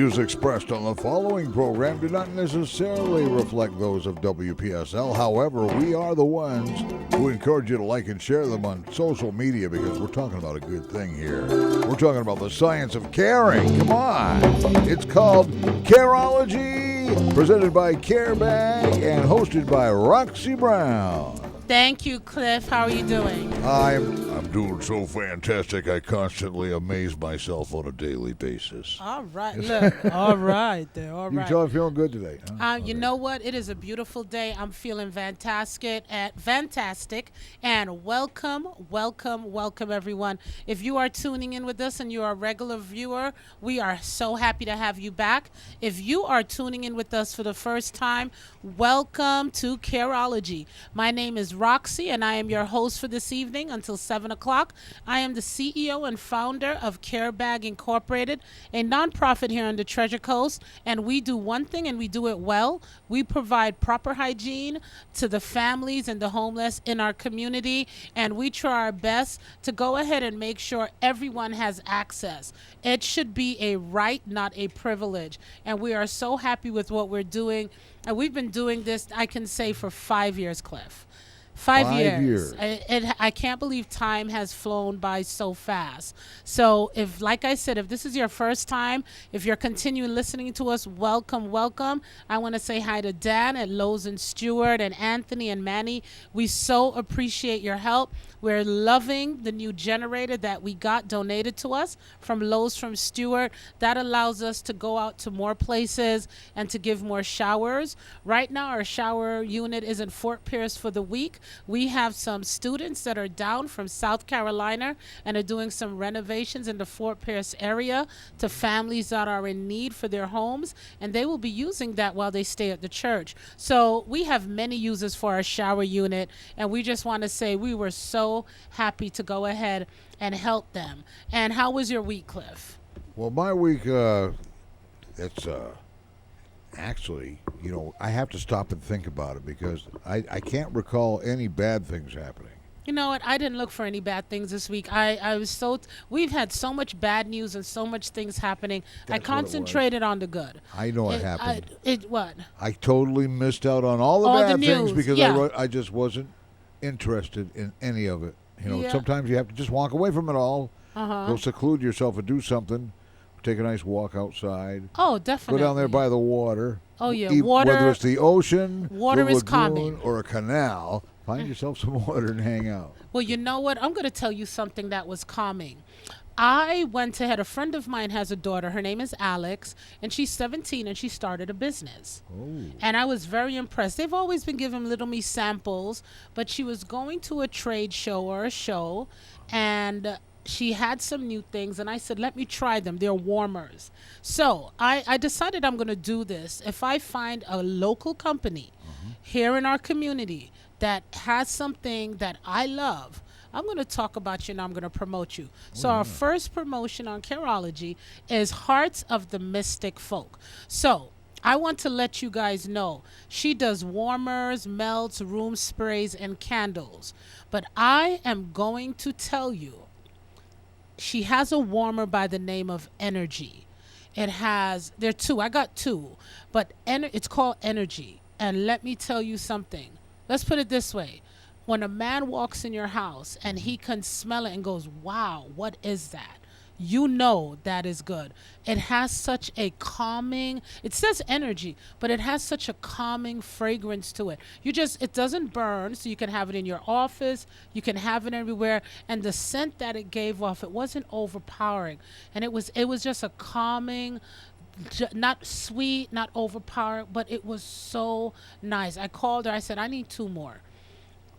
views expressed on the following program do not necessarily reflect those of WPSL. However, we are the ones who encourage you to like and share them on social media because we're talking about a good thing here. We're talking about the science of caring. Come on. It's called Careology, presented by Carebag and hosted by Roxy Brown. Thank you, Cliff. How are you doing? I'm doing so fantastic. I constantly amaze myself on a daily basis. All right. Look. All right there. All You right. tell I'm feeling good today. Huh? You know what? It is a beautiful day. I'm feeling fantastic. And welcome, everyone. If you are tuning in with us and you are a regular viewer, we are so happy to have you back. If you are tuning in with us for the first time, welcome to Careology. My name is Roxy, and I am your host for this evening until 7 o'clock. I am the CEO and founder of Carebag Incorporated, a nonprofit here on the Treasure Coast, and we do one thing and we do it well. We provide proper hygiene to the families and the homeless in our community, and we try our best to go ahead and make sure everyone has access. It should be a right, not a privilege, and we are so happy with what we're doing. And we've been doing this, I can say, for 5 years, Cliff. 5 years. I can't believe time has flown by so fast. So if, like I said, if this is your first time, if you're continuing listening to us, welcome. I want to say hi to Dan and Lowe's and Stewart and Anthony and Manny. We so appreciate your help. We're loving the new generator that we got donated to us from Lowe's from Stewart. That allows us to go out to more places and to give more showers. Right now, our shower unit is in Fort Pierce for the week. We have some students that are down from South Carolina and are doing some renovations in the Fort Pierce area to families that are in need for their homes, and they will be using that while they stay at the church. So we have many uses for our shower unit, and we just want to say we were so happy to go ahead and help them. And how was your week, Cliff? Well, my week, it's actually, I have to stop and think about it because I can't recall any bad things happening. You know what? I didn't look for any bad things this week. I was we've had so much bad news and so much things happening. That's I concentrated on the good. I know it happened. What? I totally missed out on all the All bad the things news, because yeah. I just wasn't interested in any of it. Yeah. Sometimes you have to just walk away from it all, Uh-huh. go seclude yourself and do something. Take a nice walk outside. Oh, definitely. Go down there by the water. Oh, yeah. Whether it's the ocean, Water the is lagoon, calming. or a canal, find yourself some water and hang out. Well, you know what? I'm going to tell you something that was calming. I went ahead. A friend of mine has a daughter. Her name is Alex, and she's 17, and she started a business. Oh. And I was very impressed. They've always been giving little me samples, but she was going to a trade show or a show, and she had some new things, and I said, let me try them. They're warmers. So I decided I'm going to do this. If I find a local company here in our community that has something that I love, I'm going to talk about you and I'm going to promote you. So our first promotion on Careology is Hearts of the Mystic Folk. So I want to let you guys know she does warmers, melts, room sprays, and candles. But I am going to tell you, she has a warmer by the name of Energy. There are two. I got two, but it's called Energy. And let me tell you something. Let's put it this way. When a man walks in your house and he can smell it and goes, wow, what is that? You know that is good. It has such a calming, it says Energy, but it has such a calming fragrance to it. It doesn't burn, so you can have it in your office, you can have it everywhere, and the scent that it gave off, it wasn't overpowering, and it was just a calming, not sweet, not overpowering, but it was so nice. I called her, I said, I need 2 more.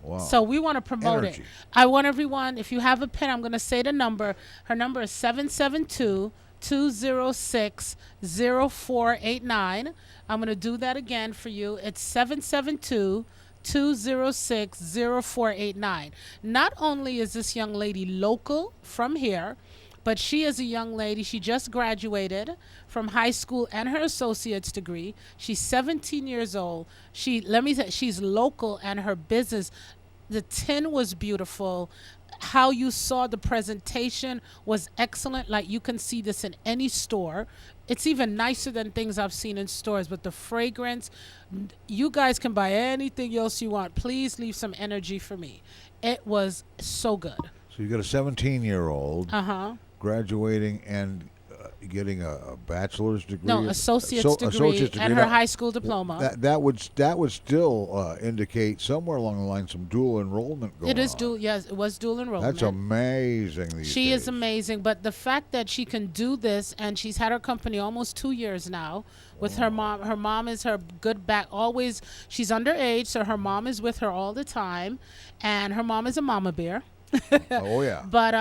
Wow. So we want to promote Energy. it. I want everyone, if you have a pen, I'm going to say the number. Her number is 772-206-0489. I'm going to do that again for you. It's 772-206-0489. Not only is this young lady local from here, but she is a young lady. She just graduated from high school and her associate's degree. She's 17 years old. She's local, and her business, the tin was beautiful. How you saw the presentation was excellent. Like, you can see this in any store. it's even nicer than things I've seen in stores. But the fragrance, you guys can buy anything else you want. Please leave some energy for me. It was so good. So you got a 17-year-old graduating and getting a bachelor's degree. No, associate's degree and her high school diploma. That would still indicate somewhere along the line some dual enrollment going on. It is dual. Yes, it was dual enrollment. That's amazing. She is amazing, but the fact that she can do this, and she's had her company almost 2 years now with her mom. Her mom is her good back. Always, she's underage, so her mom is with her all the time, and her mom is a mama bear. Oh yeah. But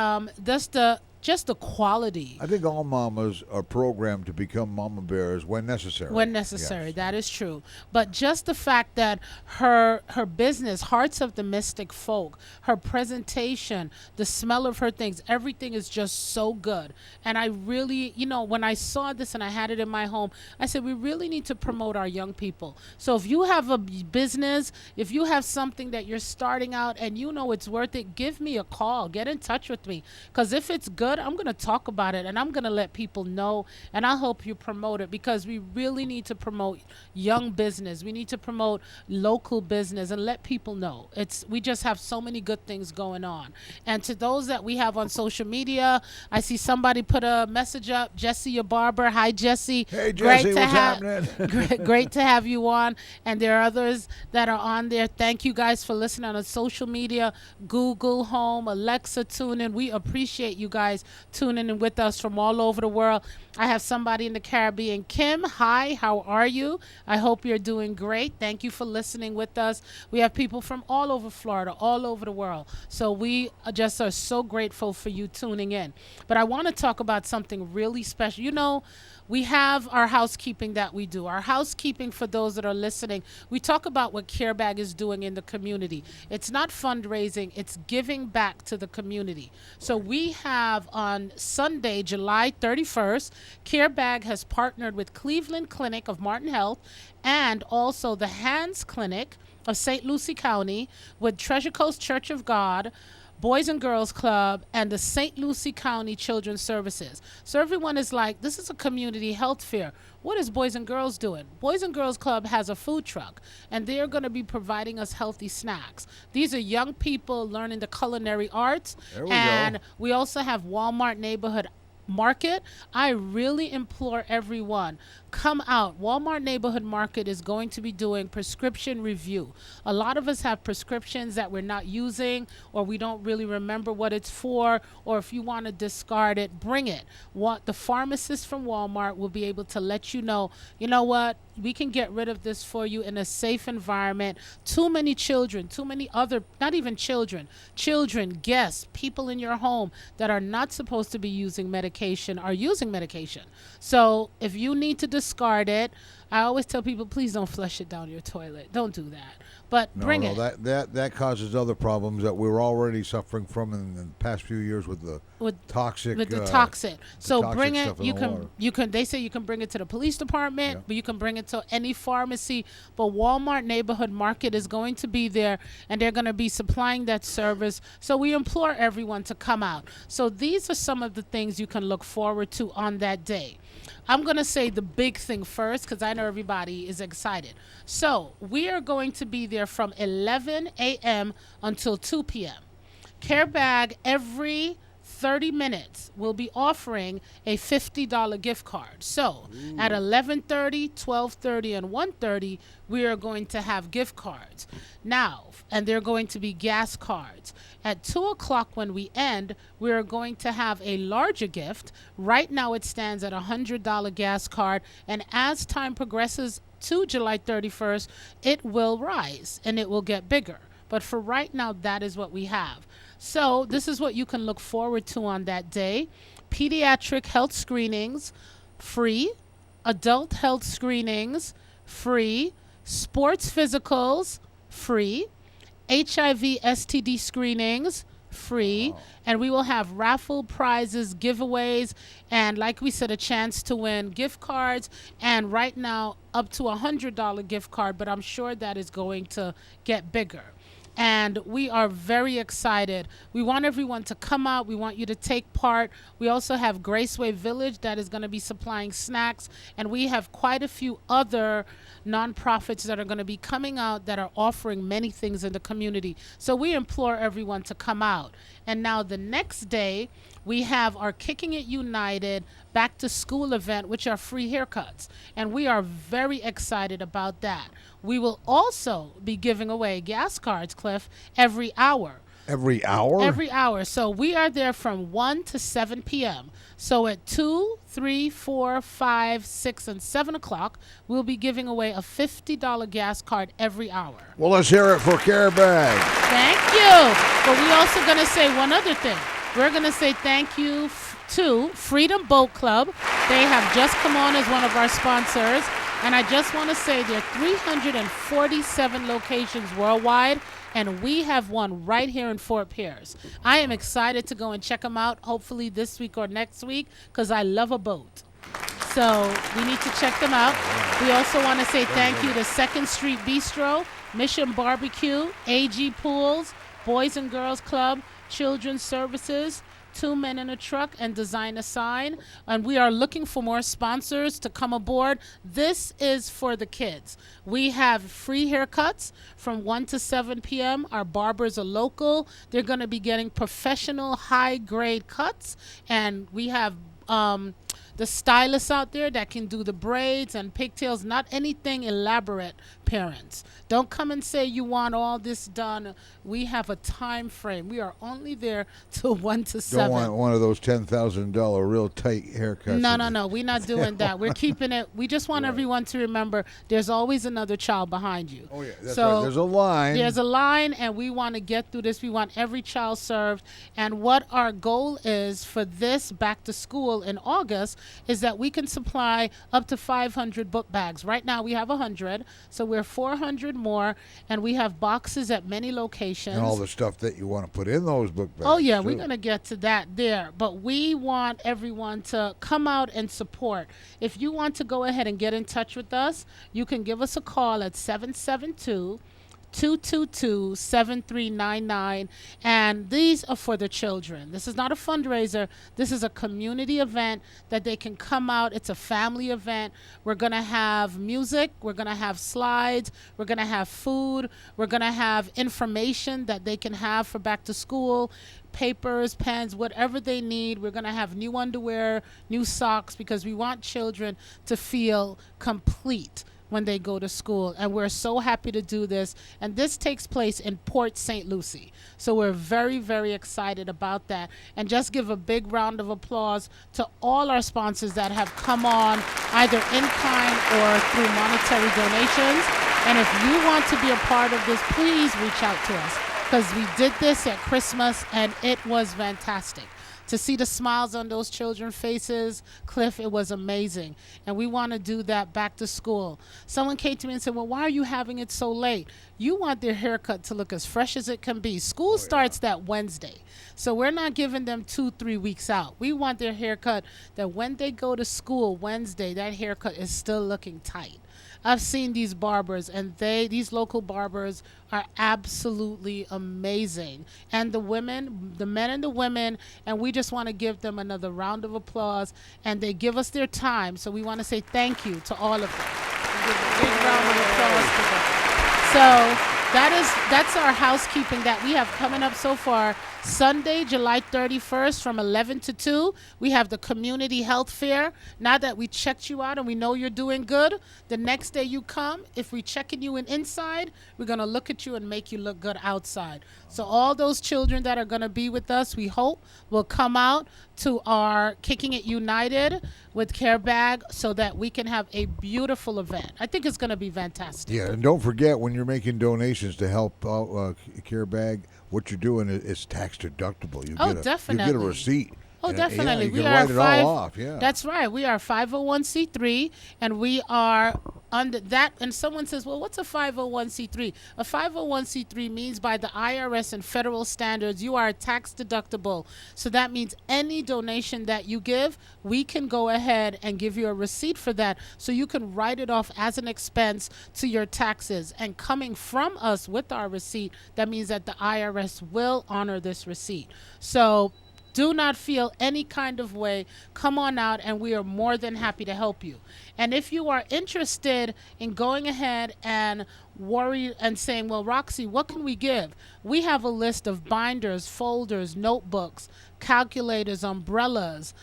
just the quality. I think all mamas are programmed to become mama bears when necessary. When necessary, yes. That is true. But just the fact that her business, Hearts of the Mystic Folk, her presentation, the smell of her things, everything is just so good. And I really, when I saw this and I had it in my home, I said, we really need to promote our young people. So if you have a business, if you have something that you're starting out and you know it's worth it, give me a call. Get in touch with me. Because if it's good, I'm going to talk about it and I'm going to let people know, and I'll help you promote it, because we really need to promote young business. We need to promote local business and let people know. We just have so many good things going on. And to those that we have on social media, I see somebody put a message up, Jesse, your barber. Hi, Jesse. Hey, Jesse, what's happening? Great to have you on. And there are others that are on there. Thank you guys for listening on social media, Google Home, Alexa, TuneIn. We appreciate you guys tuning in with us from all over the world. I have somebody in the Caribbean. Kim, hi, how are you? I hope you're doing great. Thank you for listening with us. We have people from all over Florida, all over the world. So we just are so grateful for you tuning in. But I want to talk about something really special. We have our housekeeping that we do. Our housekeeping, for those that are listening, we talk about what Carebag is doing in the community. It's not fundraising, it's giving back to the community. So we have on Sunday, July 31st, Carebag has partnered with Cleveland Clinic of Martin Health and also the Hands Clinic of St. Lucie County with Treasure Coast Church of God, Boys and Girls Club, and the St. Lucie County Children's Services. So everyone is like, this is a community health fair. What is Boys and Girls doing? Boys and Girls Club has a food truck, and they're going to be providing us healthy snacks. These are young people learning the culinary arts. There we go. We also have Walmart Neighborhood Market. I really implore everyone, come out. Walmart Neighborhood Market is going to be doing prescription review. A lot of us have prescriptions that we're not using, or we don't really remember what it's for, or if you want to discard it, bring it. The pharmacist from Walmart will be able to let you know what, we can get rid of this for you in a safe environment. Too many children, too many other, not even children, guests, people in your home that are not supposed to be using medication are using medication. So if you need to discard it, I always tell people, please don't flush it down your toilet. Don't do that. But bring it. That causes other problems that we're already suffering from in the past few years with the toxic. With the toxic. So toxic bring it. stuff in the water. You can. They say you can bring it to the police department, Yeah. but you can bring it to any pharmacy. But Walmart Neighborhood Market is going to be there, and they're going to be supplying that service. So we implore everyone to come out. So these are some of the things you can look forward to on that day. I'm going to say the big thing first, because I know everybody is excited. So we are going to be there from 11 a.m. until 2 p.m. Carebag every 30 minutes will be offering a $50 gift card. So at 11:30, 12:30, and 1:30, we are going to have gift cards. Now, and they're going to be gas cards. At 2 o'clock when we end, we are going to have a larger gift. Right now it stands at a $100 gas card, and as time progresses to July 31st, it will rise and it will get bigger. But for right now, that is what we have. So this is what you can look forward to on that day. Pediatric health screenings, free. Adult health screenings, free. Sports physicals, free. HIV STD screenings, free. Wow. And we will have raffle prizes, giveaways, and like we said, a chance to win gift cards. And right now, up to $100 gift card, but I'm sure that is going to get bigger. and we are very excited. We want everyone to come out. We want you to take part. We also have Graceway Village that is going to be supplying snacks, and we have quite a few other nonprofits that are going to be coming out that are offering many things in the community. So we implore everyone to come out. And now the next day, we have our Kicking It United back to school event, which are free haircuts. And we are very excited about that. We will also be giving away gas cards, Cliff, every hour. Every hour? Every hour. So we are there from 1 to 7 p.m. So at 2, 3, 4, 5, 6, and 7 o'clock, we'll be giving away a $50 gas card every hour. Well, let's hear it for Carebag. Thank you. But we also going to say one other thing. We're going to say thank you to Freedom Boat Club. They have just come on as one of our sponsors. And I just want to say there are 347 locations worldwide, and we have one right here in Fort Pierce. I am excited to go and check them out, hopefully this week or next week, because I love a boat. So we need to check them out. We also want to say thank you to 2nd Street Bistro, Mission Barbecue, AG Pools, Boys and Girls Club, Children's Services, Two Men in a Truck, and Design a Sign. And we are looking for more sponsors to come aboard. This is for the kids. We have free haircuts from 1 to 7 p.m. Our barbers are local. They're going to be getting professional high-grade cuts. And we have the stylists out there that can do the braids and pigtails, not anything elaborate, parents. Don't come and say you want all this done. We have a time frame. We are only there till 1 to 7. Don't want one of those $10,000 real tight haircuts. No. We're not doing that. We're keeping it. We just want everyone to remember there's always another child behind you. Oh, yeah. That's right. There's a line. There's a line, and we want to get through this. We want every child served. And what our goal is for this back to school in August is that we can supply up to 500 book bags. Right now we have 100, so we're 400 more, and we have boxes at many locations. And all the stuff that you want to put in those book bags. Oh, yeah, too. we're going to get to that there. But we want everyone to come out and support. If you want to go ahead and get in touch with us, you can give us a call at 772-222-7399, and these are for the children. This is not a fundraiser. This is a community event that they can come out. It's a family event. We're going to have music. We're going to have slides. We're going to have food. We're going to have information that they can have for back to school, papers, pens, whatever they need. We're going to have new underwear, new socks, because we want children to feel complete when they go to school. And we're so happy to do this. And this takes place in Port St. Lucie. So we're very, very excited about that. And just give a big round of applause to all our sponsors that have come on, either in kind or through monetary donations. And if you want to be a part of this, please reach out to us, because we did this at Christmas and it was fantastic. To see the smiles on those children's faces, Cliff, it was amazing. And we want to do that back to school. Someone came to me and said, well, why are you having it so late? You want their haircut to look as fresh as it can be. School starts that Wednesday. So we're not giving them 2-3 weeks out. We want their haircut that when they go to school Wednesday, that haircut is still looking tight. I've seen these barbers, and these local barbers are absolutely amazing. And the women, the men and the women, and we just want to give them another round of applause. And they give us their time, so we want to say thank you to all of them. And give a big round of applause to them. So that's our housekeeping that we have coming up so far. Sunday, July 31st from 11 to 2, we have the community health fair. Now that we checked you out and we know you're doing good, the next day you come, if we're checking you in inside, we're going to look at you and make you look good outside. So all those children that are going to be with us, we hope, will come out to our Kicking It United with Carebag so that we can have a beautiful event. I think it's going to be fantastic. Yeah, and don't forget, when you're making donations to help out Carebag, what you're doing is tax deductible. Definitely. You get a receipt. Oh, definitely. You can write it all off. Yeah. That's right. We are 501c3, and we are under that, and someone says, well, what's a 501c3? A 501c3 means by the IRS and federal standards, you are tax deductible. So that means any donation that you give, we can go ahead and give you a receipt for that. So you can write it off as an expense to your taxes. And coming from us with our receipt, that means that the IRS will honor this receipt. So do not feel any kind of way. Come on out, and we are more than happy to help you. And if you are interested in going ahead and worry and saying, well, Roxy, what can we give? We have a list of binders, folders, notebooks, calculators, umbrellas,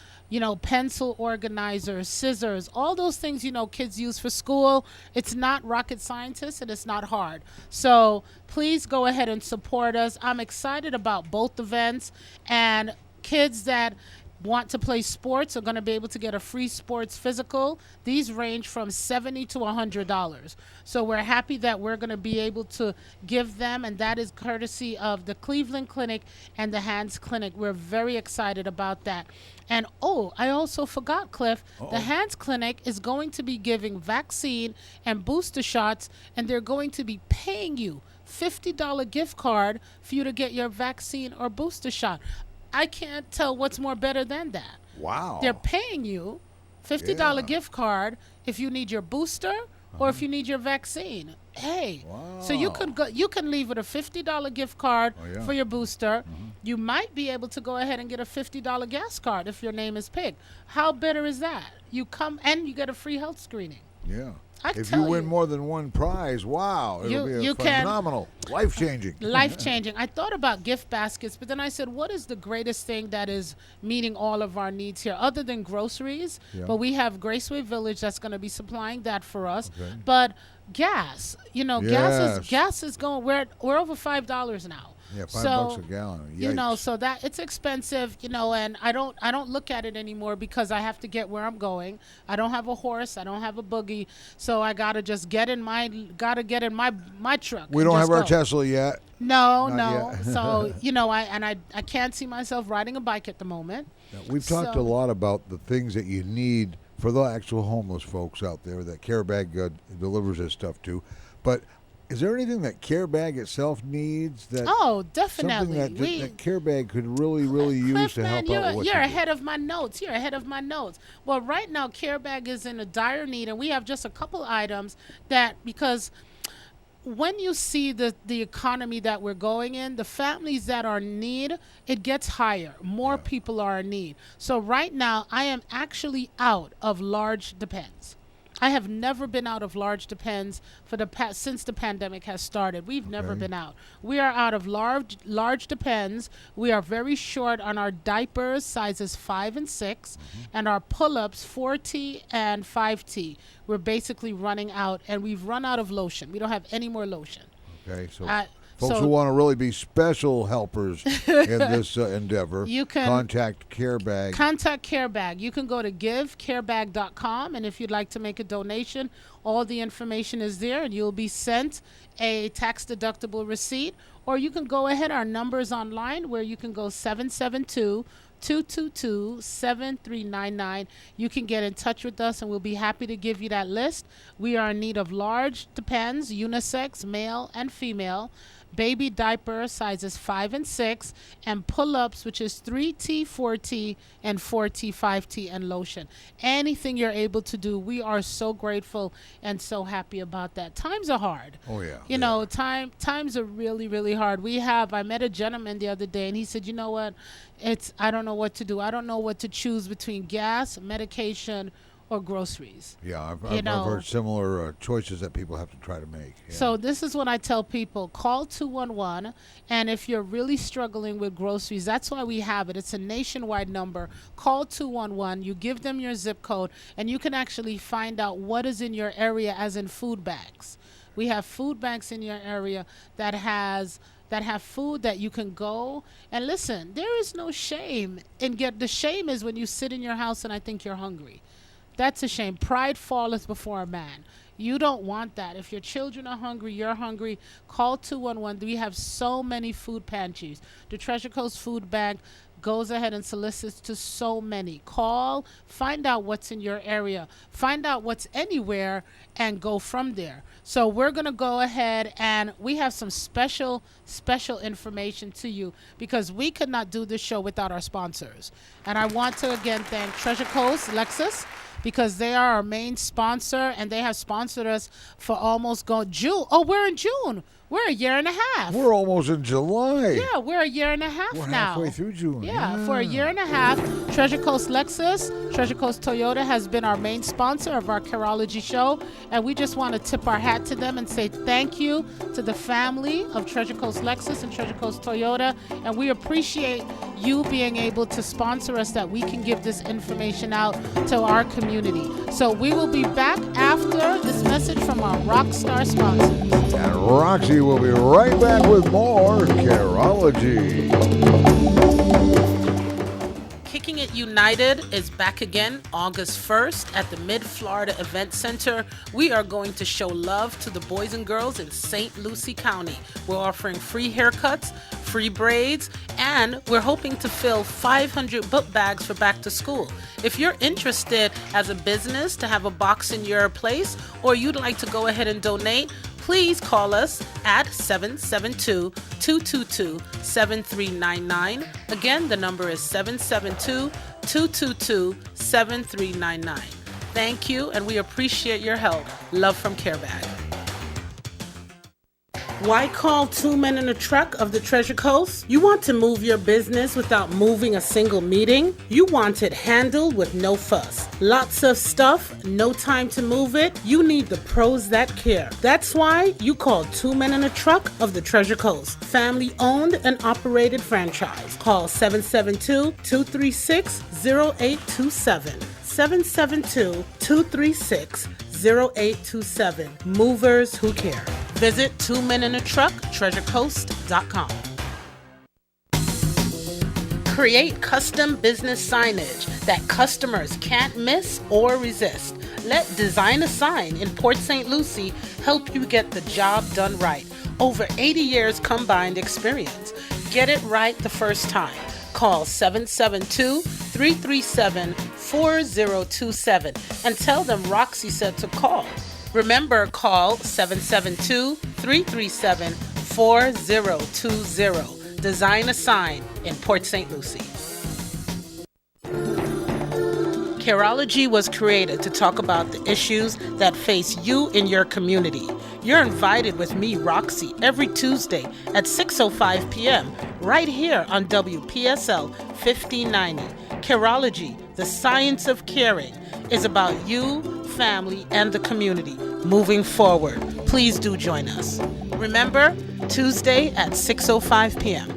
pencil organizers, scissors, all those things, kids use for school. It's not rocket scientist, and it's not hard. So please go ahead and support us. I'm excited about both events, and kids that want to play sports are going to be able to get a free sports physical. These range from $70 to $100. So we're happy that we're going to be able to give them, and that is courtesy of the Cleveland Clinic and the Hands Clinic. We're very excited about that. And I also forgot, Cliff, the Hands Clinic is going to be giving vaccine and booster shots, and they're going to be paying you $50 gift card for you to get your vaccine or booster shot. I can't tell what's more better than that. Wow. They're paying you $50 gift card if you need your booster or if you need your vaccine. Hey, so you can leave with a $50 gift card for your booster. You might be able to go ahead and get a $50 gas card if your name is picked. How better is that? You come and you get a free health screening. Yeah. If you win more than one prize, wow, it'll be phenomenal, life-changing. Life-changing. I thought about gift baskets, but then I said, what is the greatest thing that is meeting all of our needs here, other than groceries? Yeah. But we have Graceway Village that's going to be supplying that for us. Okay. But gas, gas is going. We're over $5 now. Yeah, $5 a gallon. Yikes. So that it's expensive, and I don't look at it anymore because I have to get where I'm going. I don't have a horse, I don't have a buggy, so I gotta just get in my truck. We don't have our Tesla yet. No. Yet. So I can't see myself riding a bike at the moment. Yeah, we've talked a lot about the things that you need for the actual homeless folks out there that Carebag delivers this stuff to, but is there anything that Carebag itself needs? Definitely. Something that Carebag could really use to help out with. You're ahead of my notes. Well, right now, Carebag is in a dire need, and we have just a couple items because when you see the economy that we're going in, the families that are in need, it gets higher. More people are in need. So right now, I am actually out of large depends. I have never been out of large depends since the pandemic has started. We've never been out. We are out of large depends. We are very short on our diapers, sizes 5 and 6, and our pull-ups, 4T and 5T. We're basically running out, and we've run out of lotion. We don't have any more lotion. Okay, so folks who want to really be special helpers in this endeavor, you can contact Carebag. Contact Carebag. You can go to givecarebag.com, and if you'd like to make a donation, all the information is there, and you'll be sent a tax-deductible receipt. Or you can go ahead, our numbers online, where you can go 772-222-7399. You can get in touch with us, and we'll be happy to give you that list. We are in need of large depends, unisex, male and female, baby diaper sizes 5 and 6, and pull-ups, which is 3T, 4T, and 4T, 5T, and lotion. Anything you're able to do, we are so grateful and so happy about that. Times are hard. Oh, yeah. Times are really, really hard. I met a gentleman the other day, and he said, you know what, I don't know what to do. I don't know what to choose between gas, medication, or groceries. Yeah, I've heard similar choices that people have to try to make. Yeah. So this is what I tell people. Call 211, and if you're really struggling with groceries, that's why we have it. It's a nationwide number. Call 211. You give them your zip code, and you can actually find out what is in your area, as in food banks. We have food banks in your area that have food that you can go and listen. There is no shame the shame is when you sit in your house and I think you're hungry. That's a shame. Pride falleth before a man. You don't want that. If your children are hungry, you're hungry, call 211. We have so many food pantries. The Treasure Coast Food Bank goes ahead and solicits to so many. Call, find out what's in your area, find out what's anywhere, and go from there. So we're going to go ahead and we have some special information to you because we could not do this show without our sponsors. And I want to again thank Treasure Coast Lexus because they are our main sponsor and they have sponsored us for almost June. Oh, we're in June. We're a year and a half. We're almost in July. Yeah, we're a year and a half We're now. halfway through June. Yeah, for a year and a half, Treasure Coast Lexus, Treasure Coast Toyota has been our main sponsor of our Careology show. And we just want to tip our hat to them and say thank you to the family of Treasure Coast Lexus and Treasure Coast Toyota. And we appreciate you being able to sponsor us that we can give this information out to our community. So we will be back after this message from our Rockstar sponsors. And Roxy will be right back with more Careology. Kicking It United is back again August 1st at the Mid-Florida Event Center. We are going to show love to the boys and girls in St. Lucie County. We're offering free haircuts, free braids, and we're hoping to fill 500 book bags for back to school. If you're interested as a business to have a box in your place or you'd like to go ahead and donate, please call us at 772-222-7399. Again, the number is 772-222-7399. Thank you, and we appreciate your help. Love from Carebag. Why call two men in a truck of the Treasure Coast? You want to move your business without moving a single meeting? You want it handled with no fuss. Lots of stuff, no time to move it? You need the pros that care. That's why you call two men in a truck of the Treasure Coast. Family owned and operated franchise. Call 772-236-0827. 772-236-0827. Movers who care. Visit Two Men in a Truck, treasurecoast.com. Create custom business signage that customers can't miss or resist. Let Design a Sign in Port St. Lucie help you get the job done right. Over 80 years combined experience. Get it right the first time. Call 772-337-4027 and tell them Roxy said to call. Remember, call 772-337-4020. Design a Sign in Port St. Lucie. Careology was created to talk about the issues that face you in your community. You're invited with me, Roxy, every Tuesday at 6:05 p.m. right here on WPSL 1590. Careology, the science of caring, is about you, family, and the community moving forward. Please do join us. Remember, Tuesday at 6:05 p.m.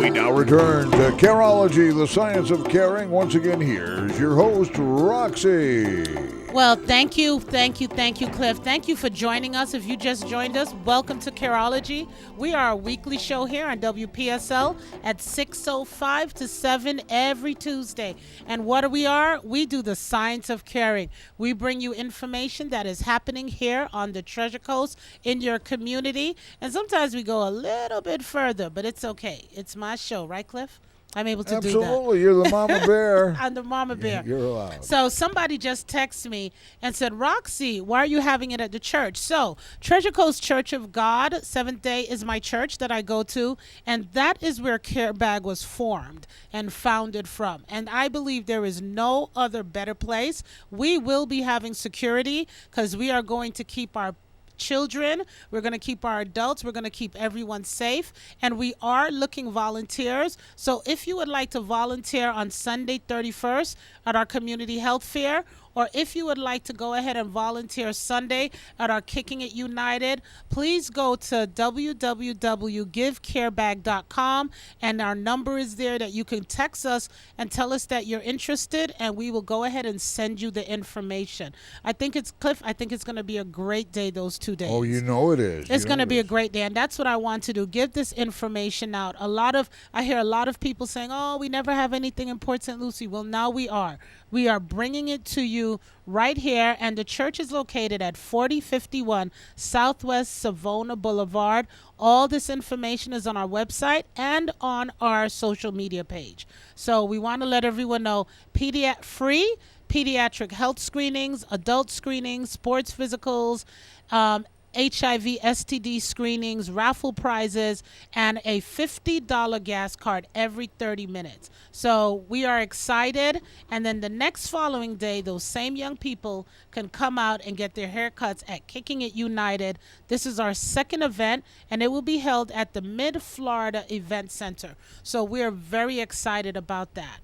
We now return to Careology, the science of caring. Once again, here's your host, Roxy. Well, thank you, Cliff. Thank you for joining us. If you just joined us, welcome to Careology. We are a weekly show here on WPSL at 6:05 to 7 every Tuesday. And what we are? We do the science of caring. We bring you information that is happening here on the Treasure Coast in your community. And sometimes we go a little bit further, but it's okay. It's my show, right, Cliff? I'm able to do that. Absolutely. You're the mama bear. I'm the mama bear. You're allowed. So somebody just texted me and said, Roxy, why are you having it at the church? So Treasure Coast Church of God, Seventh Day, is my church that I go to. And that is where Carebag was formed and founded from. And I believe there is no other better place. We will be having security because we are going to keep our children, we're going to keep our adults, we're going to keep everyone safe, and we are looking volunteers. So if you would like to volunteer on Sunday 31st at our community health fair, or if you would like to go ahead and volunteer Sunday at our Kicking It United, please go to www.givecarebag.com, and our number is there that you can text us and tell us that you're interested, and we will go ahead and send you the information. I think it's going to be a great day those 2 days. Oh, you know it is. It's going to be a great day, and that's what I want to do, give this information out. I hear a lot of people saying, oh, we never have anything in Port St. Lucie. Well, now we are. We are bringing it to you right here, and the church is located at 4051 Southwest Savona Boulevard. All this information is on our website and on our social media page. So we want to let everyone know free pediatric health screenings, adult screenings, sports physicals, HIV, STD screenings, raffle prizes, and a $50 gas card every 30 minutes. So we are excited. And then the next following day, those same young people can come out and get their haircuts at Kicking It United. This is our second event, and it will be held at the Mid-Florida Event Center. So we're very excited about that.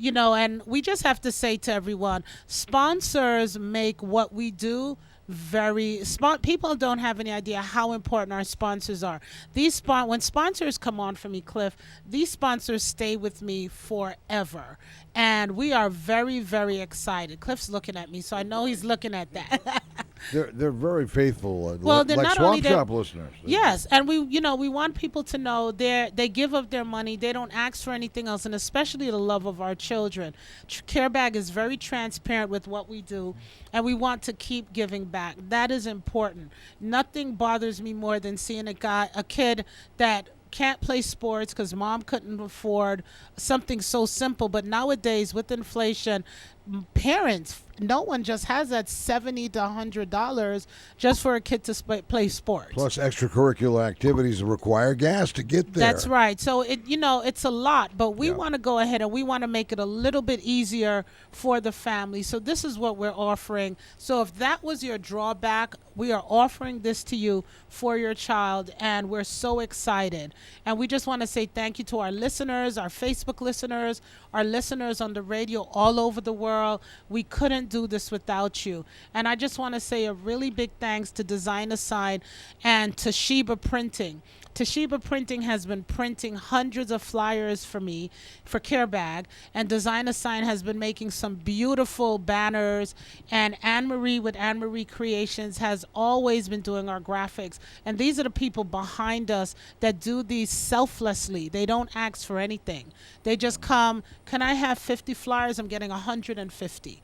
And we just have to say to everyone, sponsors make what we do people don't have any idea how important our sponsors are. When sponsors come on for me, Cliff, these sponsors stay with me forever. And we are very, very excited. Cliff's looking at me, so I know he's looking at that. They're very faithful. Well, they're like not Swamp only Shop listeners. Yes, and we want people to know they give up their money. They don't ask for anything else, and especially the love of our children. Carebag is very transparent with what we do, and we want to keep giving back. That is important. Nothing bothers me more than seeing a kid that can't play sports because mom couldn't afford something so simple. But nowadays, with inflation, parents, no one just has that $70 to $100 just for a kid to play sports. Plus extracurricular activities require gas to get there. That's right. So it's a lot, but we want to go ahead and we want to make it a little bit easier for the family. So this is what we're offering. So if that was your drawback, we are offering this to you for your child, and we're so excited. And we just want to say thank you to our listeners, our Facebook listeners, our listeners on the radio all over the world. We couldn't do this without you. And I just want to say a really big thanks to Design Aside and Toshiba Printing. Toshiba Printing has been printing hundreds of flyers for me for Carebag, and Design Aside has been making some beautiful banners, and Anne-Marie with Anne-Marie Creations has always been doing our graphics. And these are the people behind us that do these selflessly. They don't ask for anything. They just come, can I have 50 flyers? I'm getting 150.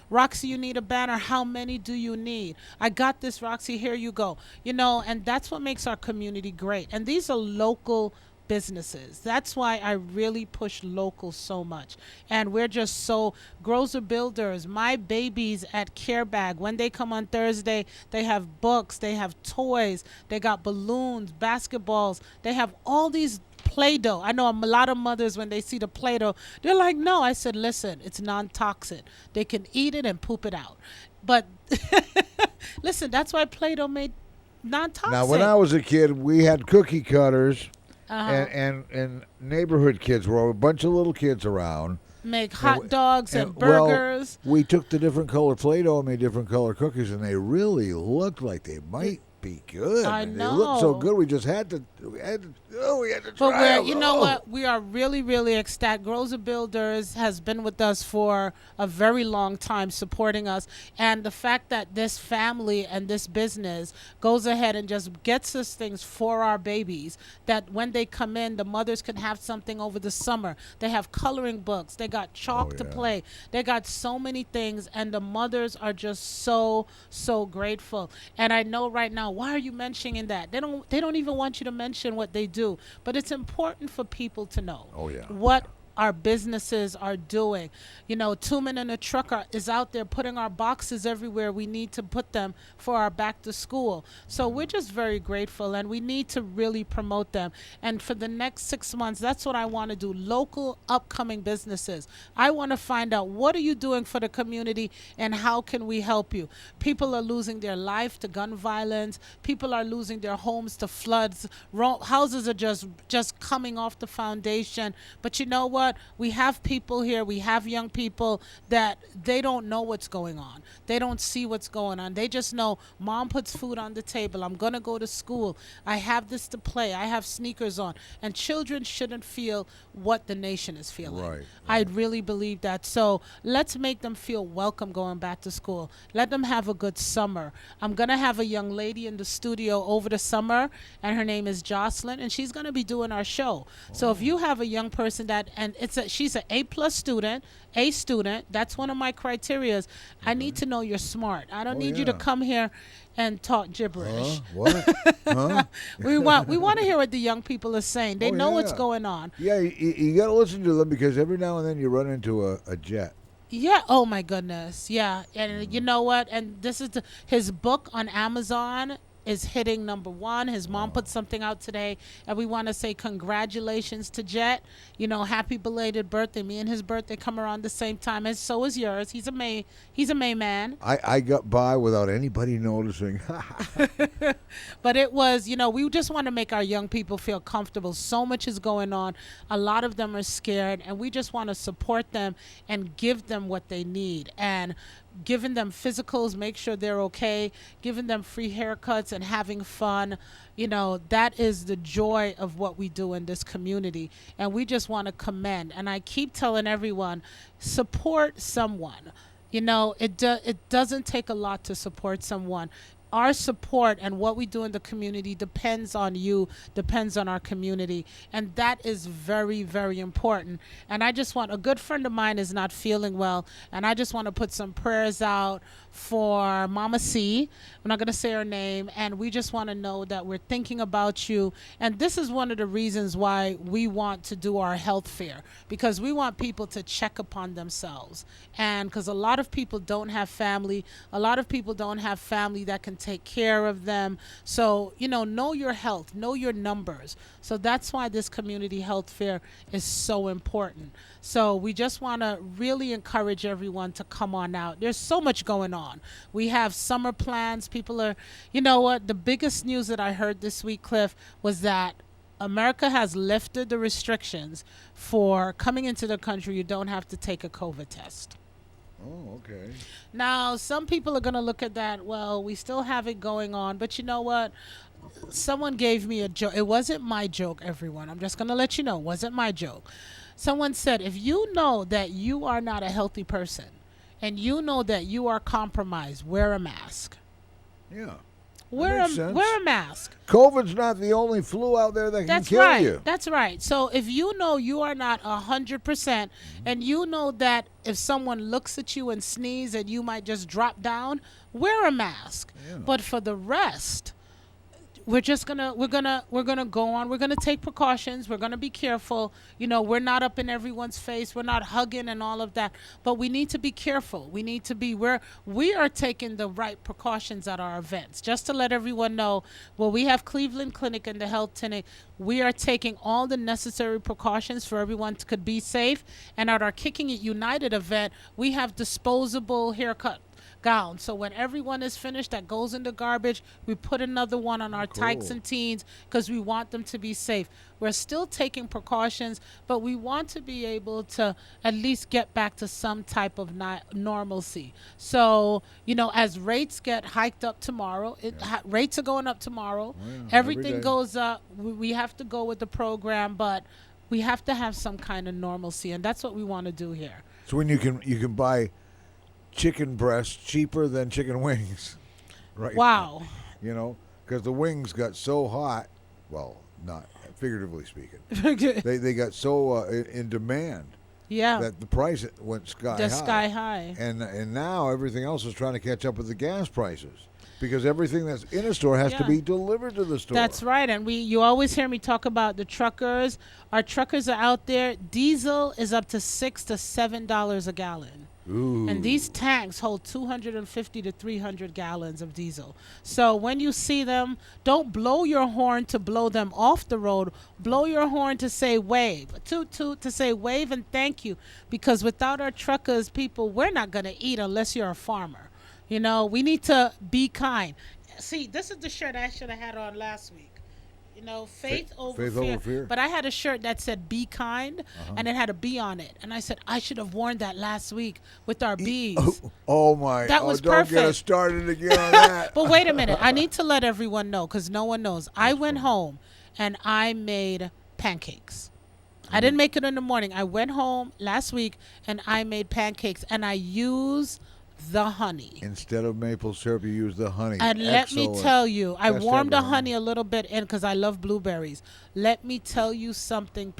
Roxy, you need a banner. How many do you need? I got this, Roxy. Here you go. And that's what makes our community great. And these are local businesses. That's why I really push local so much. And we're just so Grocer Builders, my babies at Carebag. When they come on Thursday, they have books, they have toys, they got balloons, basketballs, they have all these Play-Doh. I know a lot of mothers, when they see the Play-Doh, they're like, no. I said, listen, it's non-toxic. They can eat it and poop it out. But listen, that's why Play-Doh made non-toxic. Now, when I was a kid, we had cookie cutters, Uh-huh. and neighborhood kids were a bunch of little kids around. Make hot dogs and burgers. Well, we took the different color Play-Doh and made different color cookies, and they really looked like they might be good. I and know. They looked so good, we had to But try you know what? We are really, really ecstatic. Grocer Builders has been with us for a very long time, supporting us. And the fact that this family and this business goes ahead and just gets us things for our babies, that when they come in, the mothers can have something over the summer. They have coloring books. They got chalk to play. They got so many things, and the mothers are just so, so grateful. And I know right now, why are you mentioning that? They don't even want you to mention what they do. But it's important for people to know what our businesses are doing. Two Men in a Truck is out there putting our boxes everywhere we need to put them for our back to school. So we're just very grateful, and we need to really promote them. And for the next 6 months, that's what I want to do. Local upcoming businesses. I want to find out, what are you doing for the community, and how can we help you? People are losing their life to gun violence. People are losing their homes to floods. Houses are just coming off the foundation. But you know what? We have people here, we have young people that they don't know what's going on. They don't see what's going on. They just know mom puts food on the table. I'm going to go to school. I have this to play. I have sneakers on. And children shouldn't feel what the nation is feeling. Right. I really believe that. So let's make them feel welcome going back to school. Let them have a good summer. I'm going to have a young lady in the studio over the summer, and her name is Jocelyn, and she's going to be doing our show. So if you have a young person that, and she's an A+ student, A student. That's one of my criterias. I need to know you're smart. I don't need you to come here and talk gibberish. What? Huh? We want to hear what the young people are saying. They know what's going on. Yeah, you got to listen to them because every now and then you run into a jet. Yeah. Oh my goodness. Yeah. And you know what? And this is his book on Amazon is hitting #1. His mom put something out today, and we want to say congratulations to Jet. You know, happy belated birthday. Me and his birthday come around the same time, and so is yours. He's a May man. I got by without anybody noticing. But it was, you know, we just want to make our young people feel comfortable. So much is going on. A lot of them are scared, and we just want to support them and give them what they need. And giving them physicals, make sure they're okay, giving them free haircuts and having fun. You know, that is the joy of what we do in this community. And we just want to commend. And I keep telling everyone, support someone. You know, it doesn't take a lot to support someone. Our support and what we do in the community depends on you, depends on our community. And that is very, very important. And I just want, a good friend of mine is not feeling well, and I just want to put some prayers out for Mama C. I'm not going to say her name. And we just want to know that we're thinking about you. And this is one of the reasons why we want to do our health fair, because we want people to check upon themselves. And because a lot of people don't have family, a lot of people don't have family that can take care of them. So, you know your health, know your numbers. So that's why this community health fair is so important. So we just want to really encourage everyone to come on out. There's so much going on. We have summer plans. People are, you know what, the biggest news that I heard this week, Cliff, was that America has lifted the restrictions for coming into the country. You don't have to take a COVID test. Oh, okay. Now, some people are going to look at that, well, we still have it going on. But you know what? Someone gave me a joke. It wasn't my joke, everyone. I'm just going to let you know. It wasn't my joke. Someone said, if you know that you are not a healthy person and you know that you are compromised, wear a mask. Yeah. Wear a mask. COVID's not the only flu out there that can kill you. That's right. So if you know you are not 100% and you know that if someone looks at you and sneeze and you might just drop down, wear a mask. Yeah. But for the rest, we're gonna go on. We're gonna take precautions. We're gonna be careful. You know, we're not up in everyone's face. We're not hugging and all of that. But we need to be careful. We need to be we are taking the right precautions at our events. Just to let everyone know, well, we have Cleveland Clinic and the Health Clinic. We are taking all the necessary precautions for everyone to be safe. And at our Kicking It United event, we have disposable haircut gown. So when everyone is finished, that goes in the garbage. We put another one on our tykes and teens because we want them to be safe. We're still taking precautions, but we want to be able to at least get back to some type of normalcy. So, you know, as rates get hiked up tomorrow, rates are going up tomorrow. Oh, yeah. Everything goes up. We have to go with the program, but we have to have some kind of normalcy, and that's what we want to do here. So when you can buy chicken breasts cheaper than chicken wings, right? Wow. You know, because the wings got so hot, well, not figuratively speaking, they got so in demand, that the price went sky high. And now everything else is trying to catch up with the gas prices because everything that's in a store has to be delivered to the store. That's right. And you always hear me talk about the truckers. Our truckers are out there. Diesel is up to $6 to $7 a gallon. Ooh. And these tanks hold 250 to 300 gallons of diesel. So when you see them, don't blow your horn to blow them off the road. Blow your horn to say wave, to say wave and thank you. Because without our truckers, people, we're not going to eat unless you're a farmer. You know, we need to be kind. See, this is the shirt I should have had on last week. You know, faith over fear. But I had a shirt that said be kind, and it had a bee on it. And I said, I should have worn that last week with our bees. Oh my. That was don't perfect. Get us started again on that. But wait a minute. I need to let everyone know because no one knows. I went home and I made pancakes. I didn't make it in the morning. I went home last week and I made pancakes and I used the honey. Instead of maple syrup, you use the honey. And let me tell you, I warmed the honey a little bit in because I love blueberries. Let me tell you something,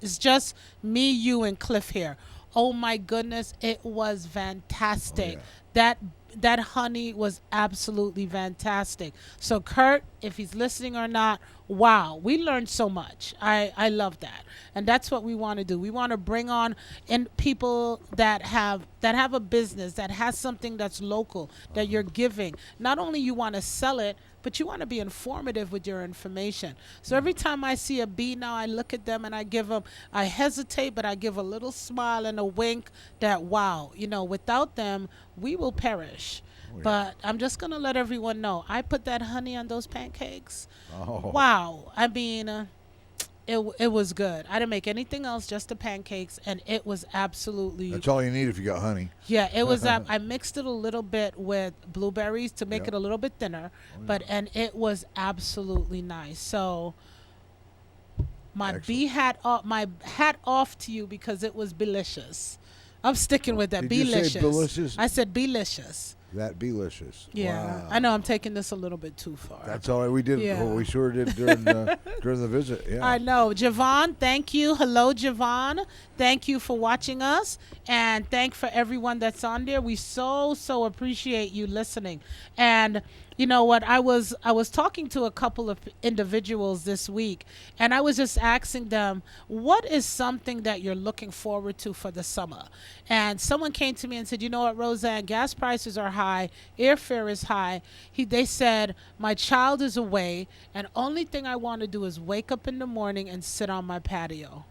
It's just me, you, and Cliff here. Oh my goodness, it was fantastic. yeah. That honey was absolutely fantastic. So Kurt, if he's listening or not, wow, we learned so much. I love that. And that's what we want to do. We want to bring on in people that have a business, that has something that's local, that you're giving. Not only you want to sell it, but you want to be informative with your information. So every time I see a bee now, I look at them and I hesitate, but I give a little smile and a wink that, wow, without them, we will perish. yeah. But I'm just going to let everyone know, I put that honey on those pancakes. Oh. Wow. I mean, it was good. I didn't make anything else, just the pancakes, and it was absolutely. That's all you need if you got honey. Yeah, it was. I mixed it a little bit with blueberries to make Yep. it a little bit thinner, and it was absolutely nice. So my Excellent. bee hat off, my hat off to you because it was delicious. I'm sticking with that. Did you say Belicious. delicious? I said delicious. That delicious. Yeah, Wow. I know I'm taking this a little bit too far. That's all right. We did. Yeah. Well, we sure did during during the visit. Yeah. I know. Javon, thank you. Hello, Javon. Thank you for watching us. And thank for everyone that's on there. We so appreciate you listening. And you know what? I was talking to a couple of individuals this week, and I was just asking them, what is something that you're looking forward to for the summer? And someone came to me and said, you know what, Roseanne, gas prices are high, airfare is high. They said, my child is away, and only thing I want to do is wake up in the morning and sit on my patio.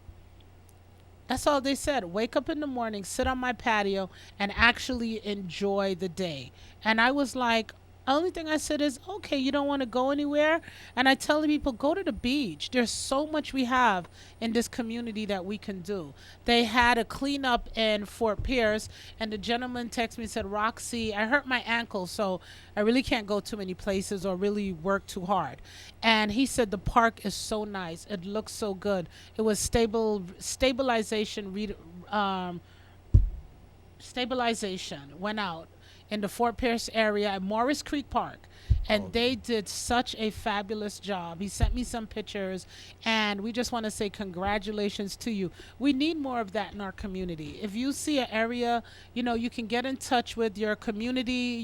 That's all they said. Wake up in the morning, sit on my patio, and actually enjoy the day. And I was like, only thing I said is, okay, you don't want to go anywhere? And I tell the people, go to the beach. There's so much we have in this community that we can do. They had a cleanup in Fort Pierce, and the gentleman texted me and said, Roxy, I hurt my ankle, so I really can't go too many places or really work too hard. And he said the park is so nice. It looks so good. It was stabilization went out in the Fort Pierce area at Morris Creek Park. And they did such a fabulous job. He sent me some pictures, and we just want to say congratulations to you. We need more of that in our community. If you see an area, you can get in touch with your community,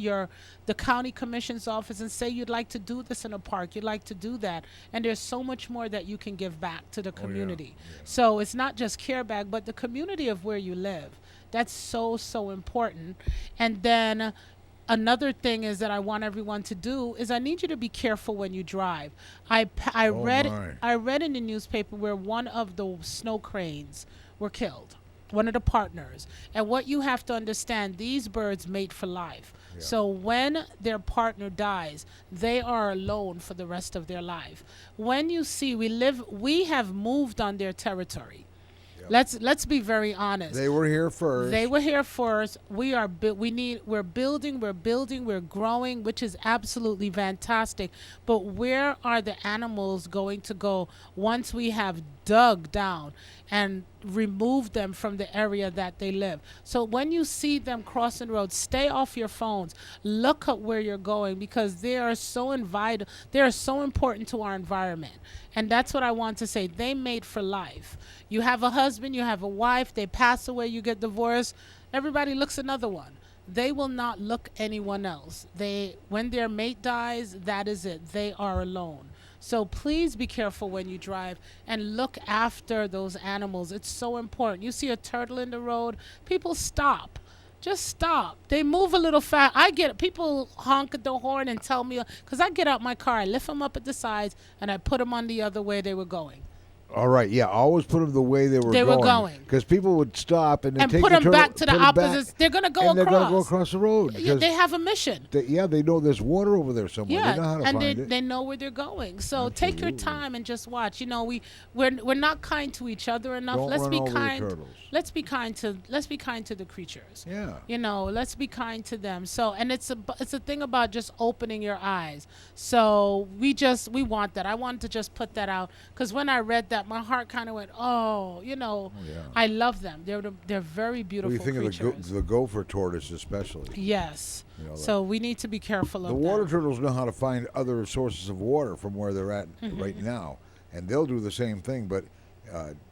the county commission's office, and say you'd like to do this in a park. You'd like to do that. And there's so much more that you can give back to the community. Yeah. So it's not just Carebag, but the community of where you live. That's so important. And then another thing is that I want everyone to do is I need you to be careful when you drive. I read in the newspaper where one of the snow cranes were killed, one of the partners. And what you have to understand, these birds mate for life. Yeah. So when their partner dies, they are alone for the rest of their life. When you see we have moved on their territory. Let's be very honest. They were here first. They were here first. We're building, we're growing, which is absolutely fantastic. But where are the animals going to go once we have dug down and removed them from the area that they live? So when you see them crossing the road, stay off your phones. Look at where you're going, because they are so they are so important to our environment. And that's what I want to say. They made for life. You have a husband, you have a wife, they pass away, you get divorced, everybody looks another one. They will not look anyone else. When their mate dies, that is it. They are alone. So please be careful when you drive and look after those animals. It's so important. You see a turtle in the road, people stop. Just stop. They move a little fast. I get it. People honk at the horn and tell me, because I get out my car, I lift them up at the sides, and I put them on the other way they were going. All right, yeah, always put them the way they were going. Because people would stop and take put the them turtle, back to the opposite. They're going to go across. And they're going to go across the road. Yeah, they have a mission. They know there's water over there somewhere. Yeah, they know how to and find it. They know where they're going. So take your time and just watch. We're not kind to each other enough. Don't let's run be over the kind. turtles. Let's be kind to the creatures. Yeah. Let's be kind to them. So, and it's a thing about just opening your eyes. So we want that. I wanted to just put that out, because when I read that, my heart kind of went, I love them. They're very beautiful What do you think creatures. of the gopher tortoise especially? Yes. So we need to be careful of the that. water turtles know how to find other sources of water from where they're at right now, and they'll do the same thing. But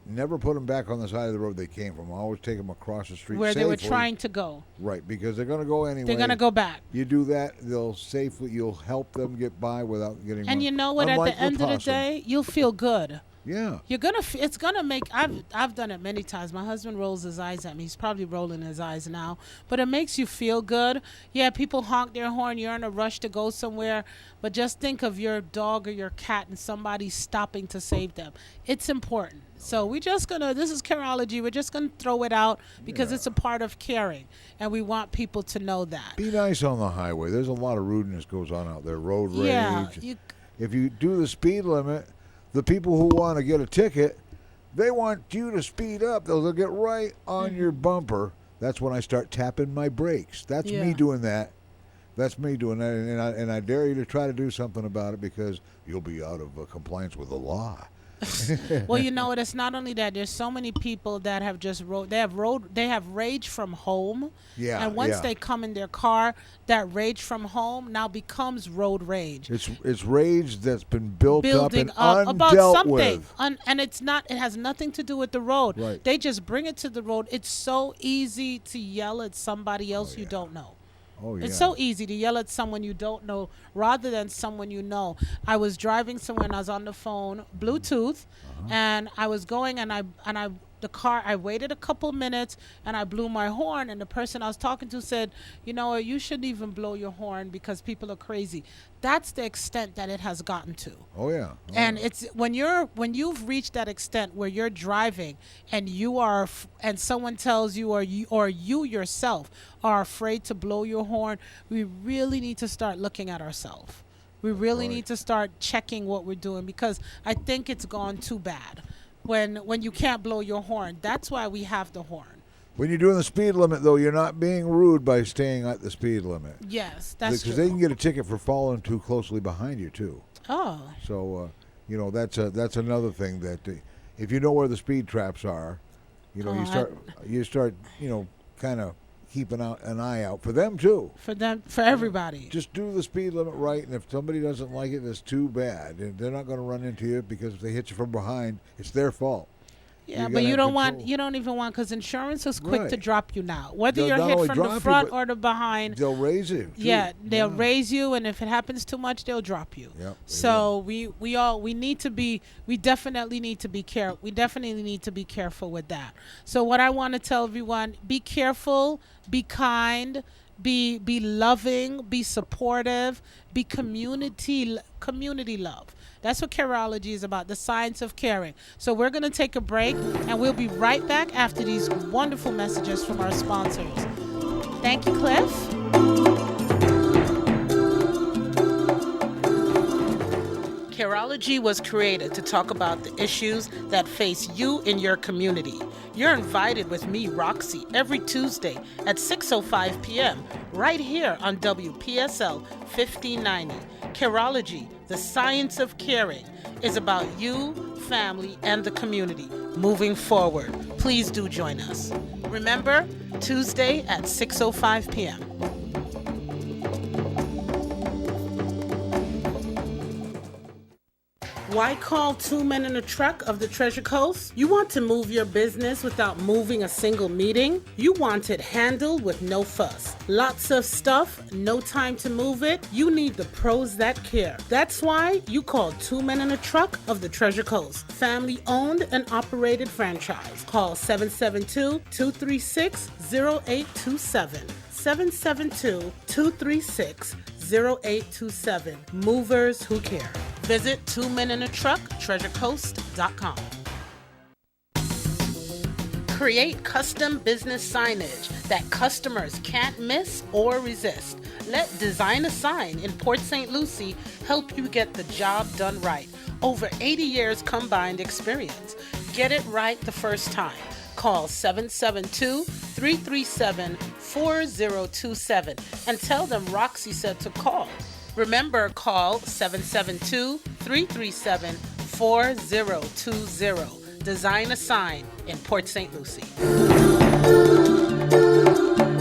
Never put them back on the side of the road they came from. Always take them across the street where safely. they were trying to go. Right, because they're going to go anyway. They're going to go back. You do that, you'll help them get by without getting And run. you know what? Unlike At the end of the day, you'll feel good. Yeah. You're gonna. It's gonna make. I've done it many times. My husband rolls his eyes at me. He's probably rolling his eyes now. But it makes you feel good. Yeah, people honk their horn. You're in a rush to go somewhere. But just think of your dog or your cat and somebody stopping to save them. It's important. So we're just gonna. This is Careology. We're just gonna throw it out because it's a part of caring, and we want people to know that. Be nice on the highway. There's a lot of rudeness goes on out there. Road rage. Yeah. If you do the speed limit, the people who want to get a ticket, they want you to speed up. They'll get right on your bumper. That's when I start tapping my brakes. That's me doing that. That's me doing that. And I dare you to try to do something about it because you'll be out of compliance with the law. Well, you know what? It's not only that. There's so many people that have just They have rage from home. Yeah. And once they come in their car, that rage from home now becomes road rage. It's rage that's been building up and about undealt something, with. And it's not. It has nothing to do with the road. Right. They just bring it to the road. It's so easy to yell at somebody else you don't know. Oh, yeah. It's so easy to yell at someone you don't know rather than someone you know. I was driving somewhere and I was on the phone, Bluetooth, and I was going I waited a couple minutes and I blew my horn, and the person I was talking to said, you know, you shouldn't even blow your horn because people are crazy. That's the extent that it has gotten to. Oh yeah. And it's when you've reached that extent where you're driving and and someone tells you or you yourself are afraid to blow your horn, we really need to start looking at ourselves. We really need to start checking what we're doing because I think it's gone too bad. When you can't blow your horn, that's why we have the horn. When you're doing the speed limit, though, you're not being rude by staying at the speed limit. Yes, that's true. Because they can get a ticket for following too closely behind you too. Oh. So, that's another thing that if you know where the speed traps are, you start kind of keeping an eye out for them too. For everybody. Just do the speed limit right, and if somebody doesn't like it, it's too bad. They're not going to run into you because if they hit you from behind, it's their fault. Yeah, but you don't even want, because insurance is quick to drop you now. Whether you're hit from the front or the behind. They'll raise you. Yeah, they'll raise you, and if it happens too much, they'll drop you. Yep, so we definitely need to be careful. We definitely need to be careful with that. So what I want to tell everyone, be careful, be kind, be loving, be supportive, be community love. That's what Careology is about, the science of caring. So we're going to take a break, and we'll be right back after these wonderful messages from our sponsors. Thank you, Cliff. Careology was created to talk about the issues that face you in your community. You're invited with me, Roxy, every Tuesday at 6:05 p.m. right here on WPSL 1590. Careology, the science of caring, is about you, family, and the community moving forward. Please do join us. Remember, Tuesday at 6:05 p.m. Why call Two Men in a Truck of the Treasure Coast? You want to move your business without moving a single meeting? You want it handled with no fuss. Lots of stuff, no time to move it? You need the pros that care. That's why you call Two Men in a Truck of the Treasure Coast. Family owned and operated franchise. Call 772-236-0827. 772-236-0827. Movers who care. Visit twomeninatrucktreasurecoast.com. Create custom business signage that customers can't miss or resist. Let Design a Sign in Port St. Lucie help you get the job done right. Over 80 years combined experience. Get it right the first time. Call 772-337-4027 and tell them Roxy said to call. Remember, call 772-337-4020. Design a Sign in Port St. Lucie.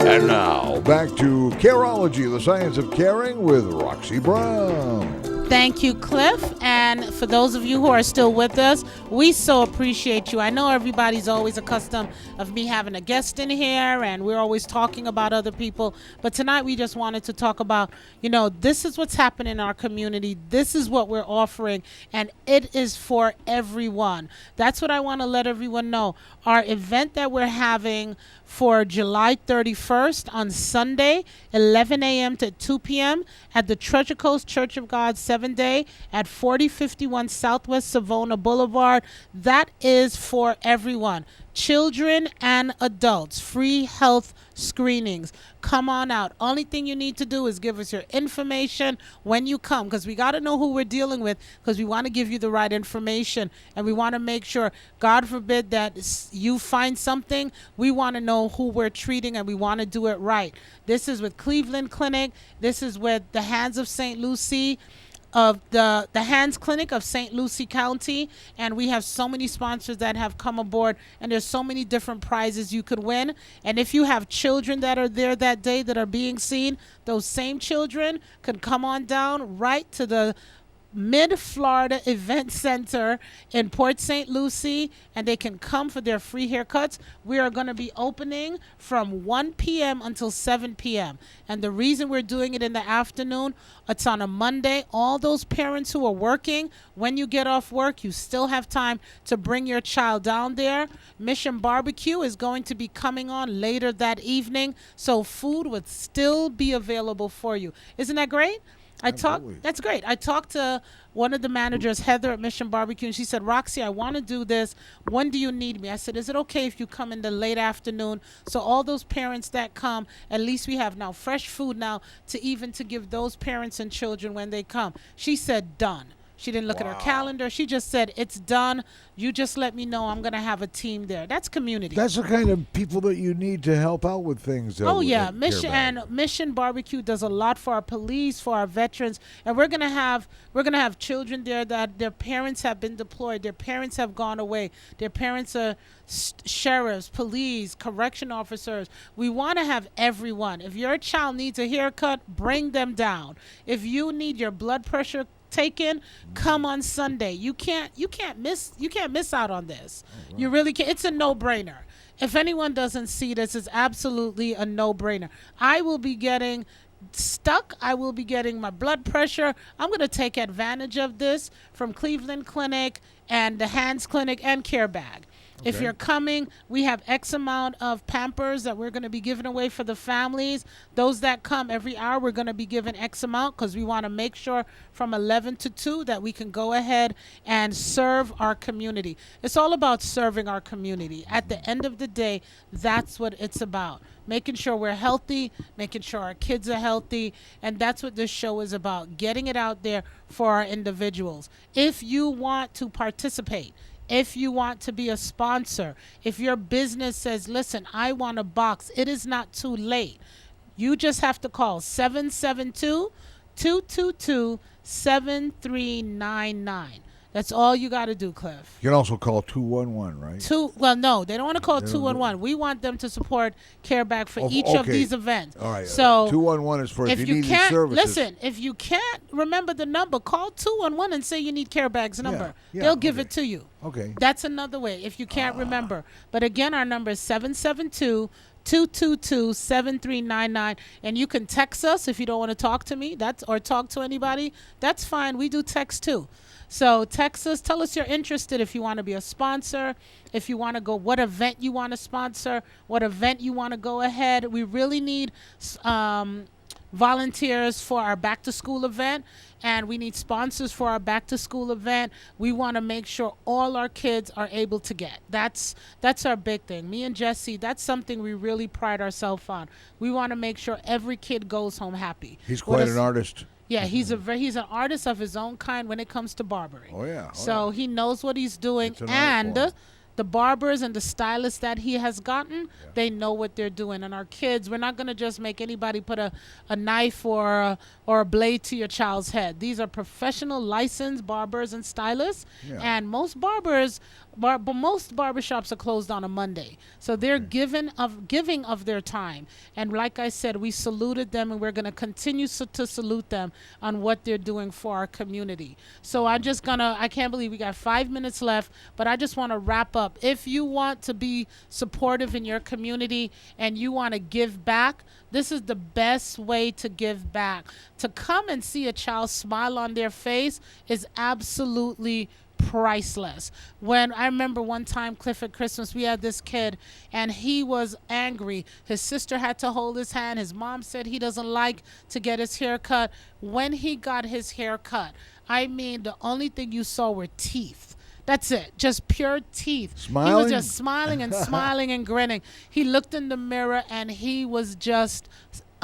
And now, back to Careology, the science of caring with Roxy Brown. Thank you, Cliff. And for those of you who are still with us, we so appreciate you. I know everybody's always accustomed of me having a guest in here and we're always talking about other people. But tonight we just wanted to talk about, this is what's happening in our community. This is what we're offering and it is for everyone. That's what I want to let everyone know. Our event that we're having for July 31st on Sunday, 11 a.m. to 2 p.m. at the Treasure Coast Church of God 7-Day at 4051 Southwest Savona Boulevard. That is for everyone, children and adults, free health screenings. Come on out. Only thing you need to do is give us your information when you come, because we got to know who we're dealing with, because we want to give you the right information and we want to make sure, God forbid, that you find something, we want to know who we're treating and we want to do it right. This is with Cleveland Clinic. This is with the Hands of St. Lucie, of the Hands Clinic of St. Lucie County, and we have so many sponsors that have come aboard, and there's so many different prizes you could win. And if you have children that are there that day that are being seen, those same children can come on down right to the Mid-Florida Event Center in Port St. Lucie, and they can come for their free haircuts. We are going to be opening from 1 p.m. until 7 p.m. And the reason we're doing it in the afternoon, it's on a Monday. All those parents who are working, when you get off work, you still have time to bring your child down there. Mission Barbecue is going to be coming on later that evening, so food would still be available for you. Isn't that great? That's great. I talked to one of the managers, Heather at Mission Barbecue, and she said, Roxy, I want to do this. When do you need me? I said, is it okay if you come in the late afternoon? So all those parents that come, at least we have now fresh food now to give those parents and children when they come. She said, done. She didn't look at her calendar. She just said, it's done. You just let me know. I'm going to have a team there. That's community. That's the kind of people that you need to help out with things. Mission Barbecue does a lot for our police, for our veterans, and we're gonna have children there that their parents have been deployed, their parents have gone away, their parents are sheriffs, police, correction officers. We want to have everyone. If your child needs a haircut, bring them down. If you need your blood pressure taken, come on Sunday. You can't miss out on this. Right. You really can't. It's a no-brainer. If anyone doesn't see this, it's absolutely a no-brainer. I will be getting stuck. I will be getting my blood pressure. I'm going to take advantage of this from Cleveland Clinic and the Hands Clinic and Carebag. Okay. If you're coming, we have X amount of Pampers that we're going to be giving away for the families. Those that come every hour, we're going to be giving X amount because we want to make sure from 11 to 2 that we can go ahead and serve our community. It's all about serving our community. At the end of the day, that's what it's about. Making sure we're healthy, making sure our kids are healthy, and that's what this show is about, getting it out there for our individuals. If you want to participate, if you want to be a sponsor, if your business says, listen, I want a box, it is not too late. You just have to call 772-222-7399. That's all you got to do, Cliff. You can also call 211, right? No, they don't want to call 211. We want them to support Carebag for each of these events. All right. So 211 is for if you need these services. Listen, if you can't remember the number, call 211 and say you need Carebag's number. They'll give it to you. Okay. That's another way if you can't remember. But again, our number is 772-222-7399, and you can text us if you don't want to talk to me. Or talk to anybody. That's fine. We do text too. So text us, tell us you're interested if you want to be a sponsor, if you want to go, what event you want to sponsor, what event you want to go ahead. We really need volunteers for our back to school event, and we need sponsors for our back to school event. We want to make sure all our kids are able to get. That's our big thing. Me and Jesse, that's something we really pride ourselves on. We want to make sure every kid goes home happy. He's quite an artist. Yeah, he's an artist of his own kind when it comes to barbering. Oh yeah. So he knows what he's doing, and the barbers and the stylists that he has gotten, they know what they're doing. And our kids, we're not going to just make anybody put a knife or a blade to your child's head. These are professional licensed barbers and stylists. Yeah. And most most barbershops are closed on a Monday. So they're giving of their time. And like I said, we saluted them, and we're going to continue to salute them on what they're doing for our community. So I can't believe we got 5 minutes left, but I just want to wrap up. If you want to be supportive in your community and you want to give back, this is the best way to give back. To come and see a child smile on their face is absolutely priceless. When I remember one time, Cliff, at Christmas, we had this kid and he was angry. His sister had to hold his hand. His mom said he doesn't like to get his hair cut. When he got his hair cut, I mean, the only thing you saw were teeth. That's it. Just pure teeth. Smiling? He was just smiling and smiling and grinning. He looked in the mirror and he was just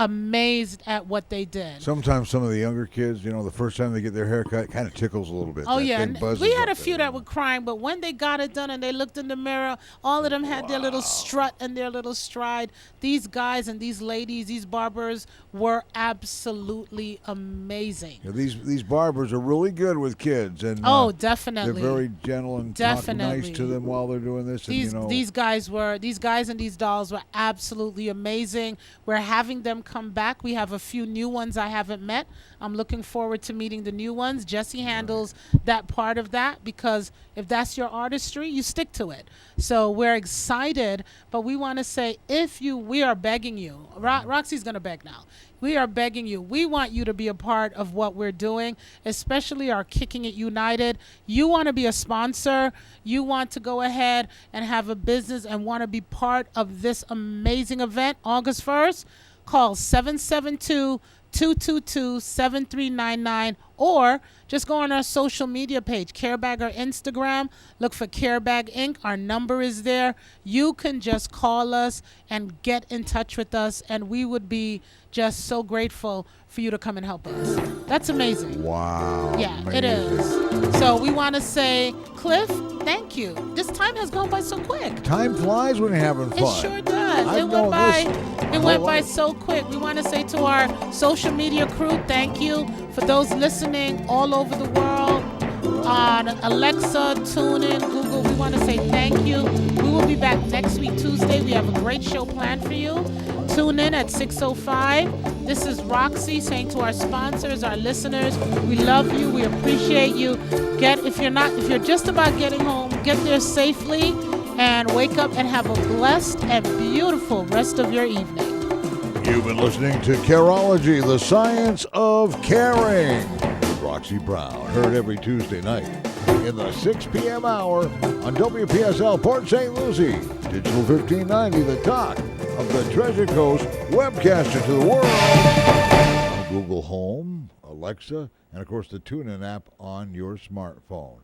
amazed at what they did. Sometimes some of the younger kids, the first time they get their hair cut, kind of tickles a little bit. Oh, That yeah. thing And buzzes we had a up few there. that were crying, but when they got it done and they looked in the mirror, all of them had their little strut and their little stride. These guys and these ladies, these barbers, were absolutely amazing. Yeah, these barbers are really good with kids, and Definitely. they're very gentle and talk nice to them while they're doing this. These guys and these dolls were absolutely amazing. We're having them come back. We have a few new ones I haven't met. I'm looking forward to meeting the new ones. Jesse handles that part of that, because if that's your artistry, you stick to it. So we're excited, but we want to say, we are begging you. Roxy's going to beg now. We are begging you. We want you to be a part of what we're doing, especially our Kicking It United. You want to be a sponsor. You want to go ahead and have a business and want to be part of this amazing event, August 1st. Call 772-222-7399, or just go on our social media page, Carebag or Instagram. Look for Carebag Inc. Our number is there. You can just call us and get in touch with us, and we would be just so grateful for you to come and help us. That's amazing. Wow. Yeah, amazing. it is. So we want to say, Cliff, thank you. This time has gone by so quick. Time flies when you're having fun. It sure does. I've It went known by. this It went whole by life. so quick. We want to say to our social media crew, thank you. For those listening all over the world, on Alexa, TuneIn, Google, we want to say thank you. We will be back next week, Tuesday. We have a great show planned for you. Tune in at 6:05. This is Roxy saying to our sponsors, our listeners, we love you. We appreciate you. If you're just about getting home, get there safely and wake up and have a blessed and beautiful rest of your evening. You've been listening to Careology, the science of caring, with Roxy Brown. Heard every Tuesday night in the 6 p.m. hour on WPSL Port St. Lucie. Digital 1590, the talk of the Treasure Coast, webcaster to the world. On Google Home, Alexa, and of course the TuneIn app on your smartphone.